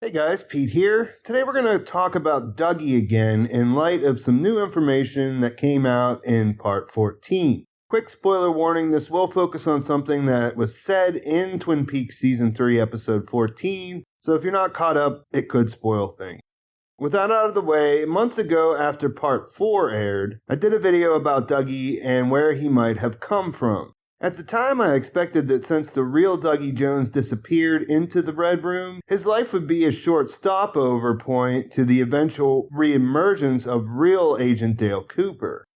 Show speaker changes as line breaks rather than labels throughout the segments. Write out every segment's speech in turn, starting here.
Hey guys, Pete here. Today we're going to talk about Dougie again in light of some new information that came out in part 14. Quick spoiler warning, this will focus on something that was said in Twin Peaks Season 3, Episode 14, so if you're not caught up, it could spoil things. With that out of the way, months ago after part 4 aired, I did a video about Dougie and where he might have come from. At the time, I expected that since the real Dougie Jones disappeared into the Red Room, his life would be a short stopover point to the eventual reemergence of real Agent Dale Cooper.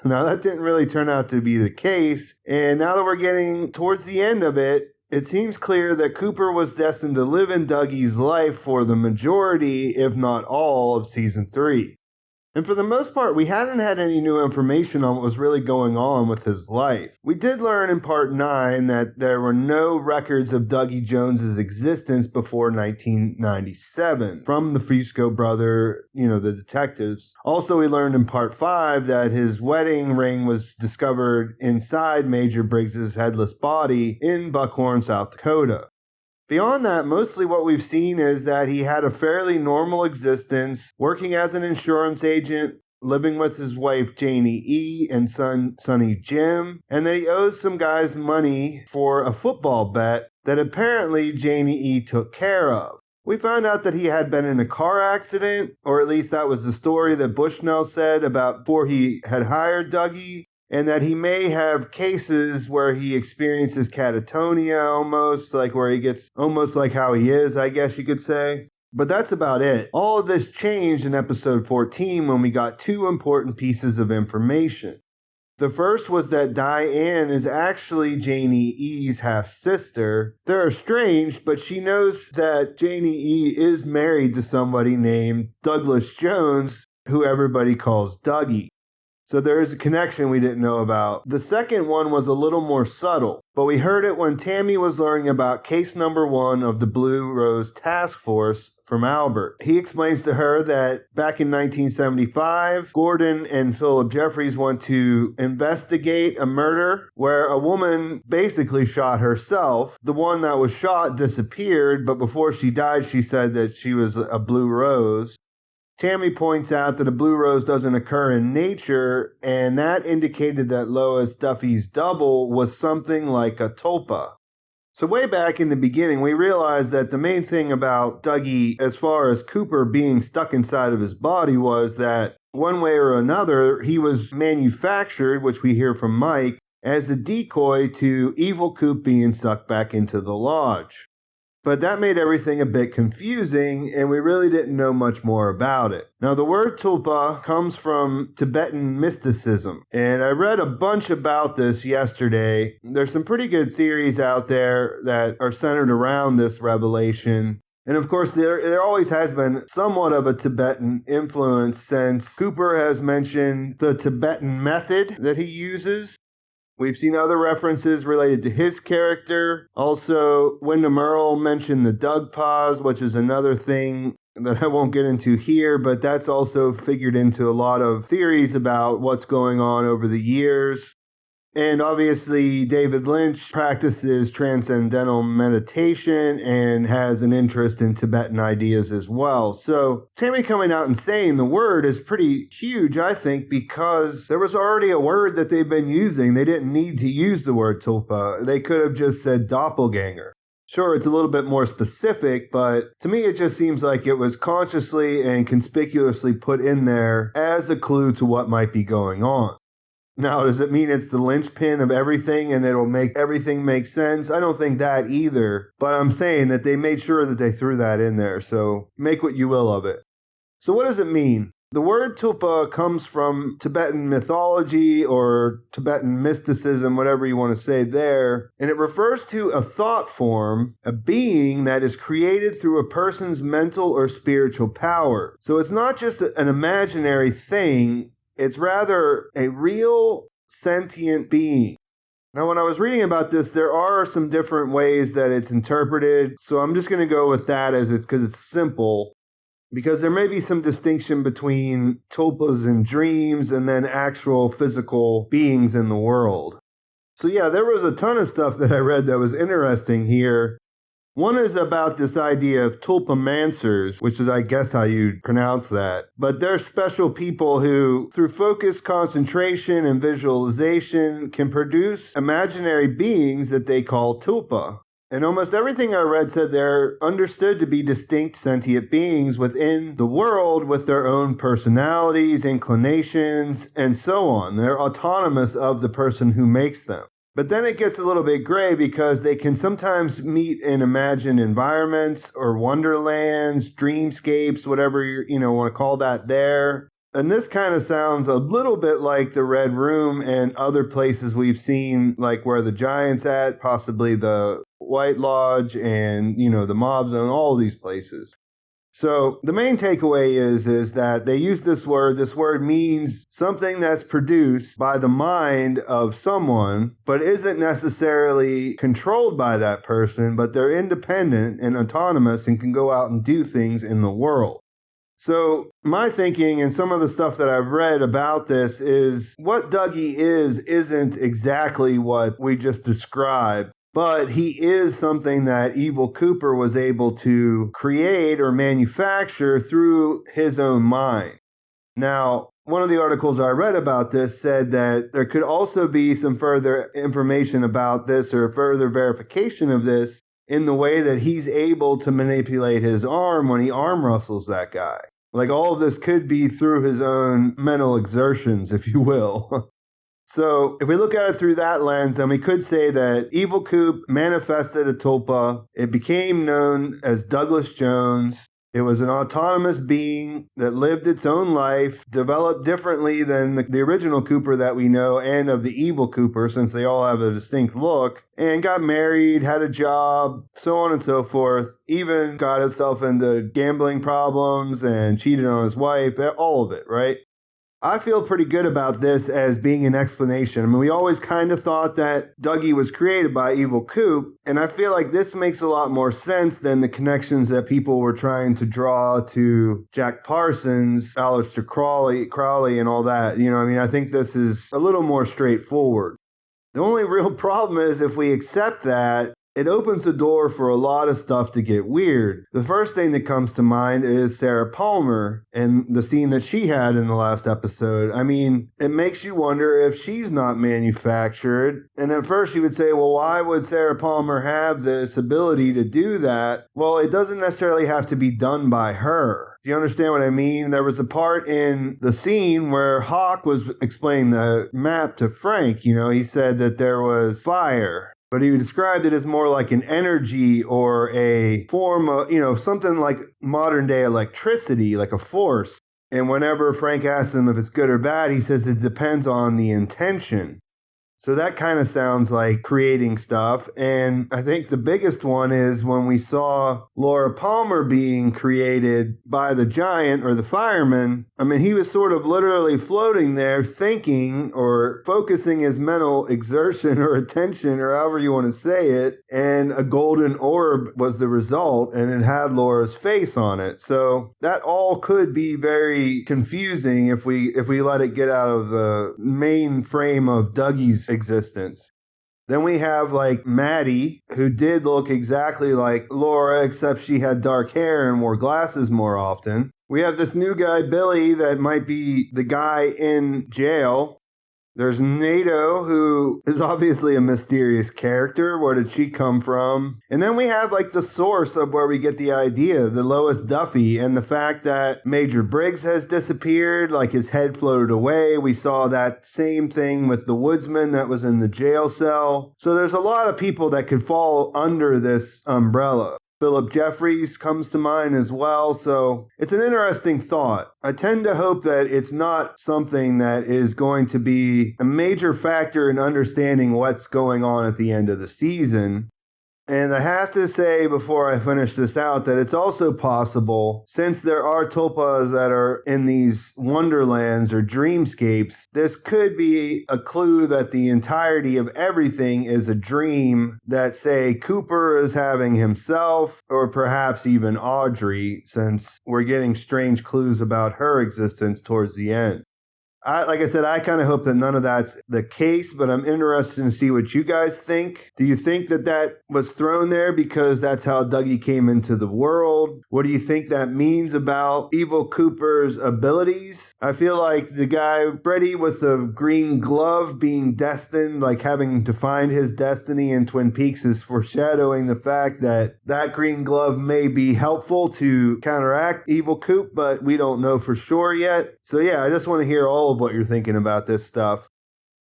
Now, that didn't really turn out to be the case, and now that we're getting towards the end of it, it seems clear that Cooper was destined to live in Dougie's life for the majority, if not all, of Season 3. And for the most part, we hadn't had any new information on what was really going on with his life. We did learn in part 9 that there were no records of Dougie Jones's existence before 1997 from the Fusco brother, the detectives. Also, we learned in part 5 that his wedding ring was discovered inside Major Briggs's headless body in Buckhorn, South Dakota. Beyond that, mostly what we've seen is that he had a fairly normal existence, working as an insurance agent, living with his wife Janey-E and son Sonny Jim, and that he owes some guys money for a football bet that apparently Janey-E took care of. We found out that he had been in a car accident, or at least that was the story that Bushnell said about before he had hired Dougie, and that he may have cases where he experiences catatonia almost, like where he gets almost like how he is, I guess you could say. But that's about it. All of this changed in episode 14 when we got two important pieces of information. The first was that Diane is actually Janey-E's half-sister. They're estranged, but she knows that Janey-E is married to somebody named Douglas Jones, who everybody calls Dougie. So there is a connection we didn't know about. The second one was a little more subtle, but we heard it when Tammy was learning about case number 1 of the Bluee Rose task force from Albert. He explains to her that back in 1975, Gordon and Phillip Jeffries went to investigate a murder where a woman basically shot herself. The one that was shot disappeared, but before she died, she said that she was a Bluee Rose. Tammy points out that a Bluee Rose doesn't occur in nature, and that indicated that Lois Duffy's double was something like a Tulpa. So way back in the beginning, we realized that the main thing about Dougie, as far as Cooper being stuck inside of his body, was that one way or another, he was manufactured, which we hear from Mike, as a decoy to Evil Coop being sucked back into the lodge. But that made everything a bit confusing, and we really didn't know much more about it. Now, the word Tulpa comes from Tibetan mysticism, and I read a bunch about this yesterday. There's some pretty good theories out there that are centered around this revelation. And of course, there always has been somewhat of a Tibetan influence, since Cooper has mentioned the Tibetan method that he uses. We've seen other references related to his character. Also, Wyndham Earle mentioned the Dougie, which is another thing that I won't get into here, but that's also figured into a lot of theories about what's going on over the years. And obviously, David Lynch practices transcendental meditation and has an interest in Tibetan ideas as well. So Tammy coming out and saying the word is pretty huge, I think, because there was already a word that they've been using. They didn't need to use the word Tulpa. They could have just said doppelganger. Sure, it's a little bit more specific, but to me it just seems like it was consciously and conspicuously put in there as a clue to what might be going on. Now, does it mean it's the linchpin of everything and it'll make everything make sense? I don't think that either, but I'm saying that they made sure that they threw that in there, so make what you will of it. So what does it mean? The word Tulpa comes from Tibetan mythology or Tibetan mysticism, whatever you want to say there, and it refers to a thought form, a being that is created through a person's mental or spiritual power. So it's not just an imaginary thing, it's rather a real sentient being. Now, when I was reading about this, there are some different ways that it's interpreted, so I'm just going to go with that as it's because it's simple, because there may be some distinction between tulpas and dreams and then actual physical beings in the world. So yeah, there was a ton of stuff that I read that was interesting here. One is about this idea of tulpamancers, which is, I guess, how you pronounce that. But they're special people who, through focused concentration and visualization, can produce imaginary beings that they call tulpa. And almost everything I read said they're understood to be distinct sentient beings within the world with their own personalities, inclinations, and so on. They're autonomous of the person who makes them. But then it gets a little bit gray because they can sometimes meet in imagined environments or wonderlands, dreamscapes, whatever you want to call that there. And this kind of sounds a little bit like the Red Room and other places we've seen, like where the Giant's at, possibly the White Lodge and, the Mob Zone, all these places. So the main takeaway is that they use this word. This word means something that's produced by the mind of someone, but isn't necessarily controlled by that person, but they're independent and autonomous and can go out and do things in the world. So my thinking and some of the stuff that I've read about this is what Dougie isn't exactly what we just described. But he is something that Evil Cooper was able to create or manufacture through his own mind. Now, one of the articles I read about this said that there could also be some further information about this or further verification of this in the way that he's able to manipulate his arm when he arm wrestles that guy. Like all of this could be through his own mental exertions, if you will. So if we look at it through that lens, then we could say that Evil Coop manifested a tulpa. It became known as Douglas Jones. It was an autonomous being that lived its own life, developed differently than the original Cooper that we know and of the Evil Cooper, since they all have a distinct look, and got married, had a job, so on and so forth, even got himself into gambling problems and cheated on his wife, all of it, right? I feel pretty good about this as being an explanation. I mean, we always kind of thought that Dougie was created by Evil Coop, and I feel like this makes a lot more sense than the connections that people were trying to draw to Jack Parsons, Aleister Crowley, and all that. I think this is a little more straightforward. The only real problem is if we accept that, it opens the door for a lot of stuff to get weird. The first thing that comes to mind is Sarah Palmer and the scene that she had in the last episode. I mean, it makes you wonder if she's not manufactured. And at first you would say, well, why would Sarah Palmer have this ability to do that? Well, it doesn't necessarily have to be done by her. Do you understand what I mean? There was a part in the scene where Hawk was explaining the map to Frank. He said that there was fire. But he described it as more like an energy or a form of, something like modern day electricity, like a force. And whenever Frank asks him if it's good or bad, he says it depends on the intention. So that kind of sounds like creating stuff. And I think the biggest one is when we saw Laura Palmer being created by the giant or the fireman. I mean, he was sort of literally floating there thinking or focusing his mental exertion or attention or however you want to say it. And a golden orb was the result, and it had Laura's face on it. So that all could be very confusing if we let it get out of the main frame of Dougie's existence. Then we have like Maddie, who did look exactly like Laura, except she had dark hair and wore glasses more often. We have this new guy, Billy, that might be the guy in jail. There's Nato, who is obviously a mysterious character. Where did she come from? And then we have like the source of where we get the idea, the Lois Duffy, and the fact that Major Briggs has disappeared, like his head floated away. We saw that same thing with the woodsman that was in the jail cell. So there's a lot of people that could fall under this umbrella. Phillip Jeffries comes to mind as well, so it's an interesting thought. I tend to hope that it's not something that is going to be a major factor in understanding what's going on at the end of the season. And I have to say before I finish this out that it's also possible, since there are tulpas that are in these wonderlands or dreamscapes, this could be a clue that the entirety of everything is a dream that, say, Cooper is having himself, or perhaps even Audrey, since we're getting strange clues about her existence towards the end. Like I said, I kind of hope that none of that's the case, but I'm interested to see what you guys think. Do you think that that was thrown there because that's how Dougie came into the world? What do you think that means about Evil Cooper's abilities? I feel like the guy, Freddy with the green glove being destined, like having to find his destiny in Twin Peaks, is foreshadowing the fact that that green glove may be helpful to counteract Evil Coop, but we don't know for sure yet. So yeah, I just want to hear all of what you're thinking about this stuff.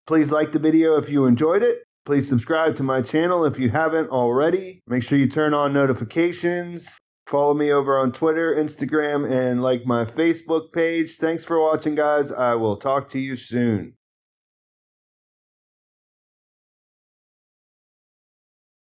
Please like the video if you enjoyed it. Please subscribe to my channel if you haven't already. Make sure you turn on notifications. Follow me over on Twitter, Instagram, and like my Facebook page. Thanks for watching, guys. I will talk to you soon.